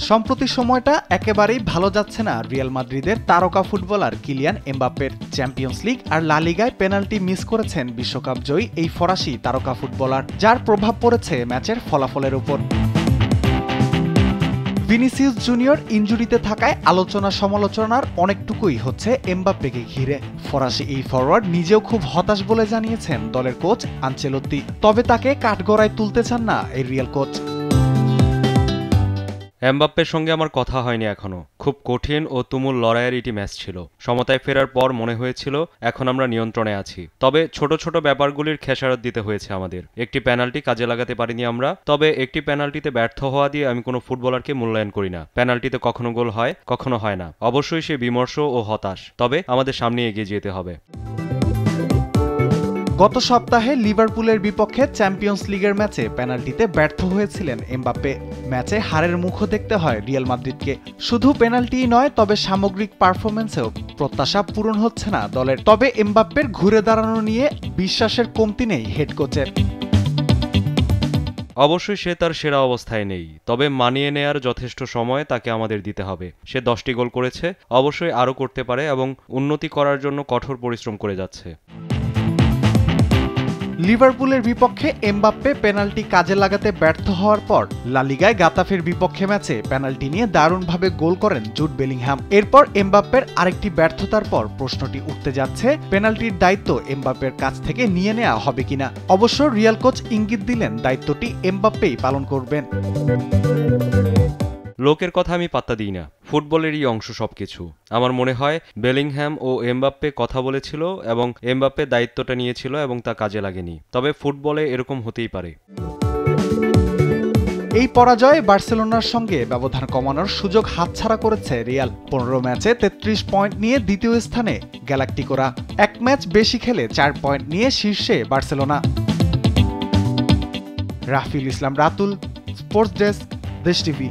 সম্প্রতি সময়টা একেবারেই ভালো যাচ্ছে না রিয়াল মাদ্রিদের তারকা ফুটবলার কিলিয়ান এমবাপ্পের। চ্যাম্পিয়ন্স লিগ আর লা লিগায় পেনাল্টি মিস করেছেন বিশ্বকাপ জয়ী এই ফরাসি তারকা ফুটবলার, যার প্রভাব পড়েছে ম্যাচের ফলাফলের উপর। ভিনিসিয়াস জুনিয়র ইনজুরিতে থাকায় আলোচনা সমালোচনার অনেকটুকুই হচ্ছে এমবাপ্পেকে ঘিরে। ফরাসি এই ফরওয়ার্ড নিজেও খুব হতাশ বলে জানিয়েছেন দলের কোচ আনচেলত্তি। তবে তাকে কাঠগড়ায় তুলতে চান না এই রিয়াল কোচ। এমবাপ্পের সঙ্গে আমার কথা হয়নি এখনো। খুব কঠিন ও তুমুল লড়াইয়ের এটি ম্যাচ ছিল। সমতায় ফেরার পর মনে হয়েছিল এখন আমরা নিয়ন্ত্রণে আছি। তবে ছোট ছোট ব্যাপারগুলির খেসারত দিতে হয়েছে আমাদের। একটি পেনাল্টি কাজে লাগাতে পারিনি আমরা। তবে একটি পেনাল্টিতে ব্যর্থ হওয়া দিয়ে আমি কোনো ফুটবলারকে মূল্যায়ন করি না। পেনাল্টিতে কখনো গোল হয়, কখনো হয় না। অবশ্যই সে বিমর্ষ ও হতাশ, তবে আমাদের সামনে এগিয়ে যেতে হবে। গত সপ্তাহে লিভারপুলের বিপক্ষে চ্যাম্পিয়ন্স লিগের ম্যাচে পেনাল্টিতে ব্যর্থ হয়েছিলেন এমবাপ্পে। ম্যাচে হারের মুখও দেখতে হয় রিয়াল মাদ্রিদকে। শুধু পেনাল্টিই নয়, তবে সামগ্রিক পারফরম্যান্সেও প্রত্যাশা পূরণ হচ্ছে না দলের। তবে এমবাপ্পের ঘুরে দাঁড়ানো নিয়ে বিশ্বাসের কমতি নেই হেড কোচের। অবশ্যই সে তার সেরা অবস্থায় নেই, তবে মানিয়ে নেয়ার যথেষ্ট সময় তাকে আমাদের দিতে হবে। সে 10টি গোল করেছে, অবশ্যই আরও করতে পারে এবং উন্নতি করার জন্য কঠোর পরিশ্রম করে যাচ্ছে। লিভারপুলের বিপক্ষে এমবাপ্পে পেনাল্টি কাজে লাগাতে ব্যর্থ হওয়ার পর লা লিগায় গাতাফের বিপক্ষে ম্যাচে পেনাল্টি নিয়ে দারুণভাবে গোল করেন জুড বেলিংহাম। এরপর এমবাপ্পের আরেকটি ব্যর্থতার পর প্রশ্নটি উঠতে যাচ্ছে, পেনাল্টির দায়িত্ব এমবাপ্পের কাছ থেকে নিয়ে নেওয়া হবে কিনা। অবশ্য রিয়াল কোচ ইঙ্গিত দিলেন দায়িত্বটি এমবাপ্পেই পালন করবেন। লোকের কথা আমি পাত্তা দিই না, ফুটবলেরই অংশ সবকিছু। আমার মনে হয় বেলিংহ্যাম ও এমবাপ্পে কথা বলেছিল এবং এমবাপ্পে দায়িত্বটা নিয়েছিল এবং তা কাজে লাগেনি। তবে ফুটবলে এরকম হতেই পারে। এই পরাজয়ে বার্সেলোনার সঙ্গে ব্যবধান কমানোর সুযোগ হাতছাড়া করেছে রিয়াল। 15 ম্যাচে 33 পয়েন্ট নিয়ে দ্বিতীয় স্থানে গ্যালাক্টিকোরা। এক ম্যাচ বেশি খেলে 4 পয়েন্ট নিয়ে শীর্ষে বার্সেলোনা। রাফিউল ইসলাম রাতুল, স্পোর্টস ডেস্ক, দেশ টিভি।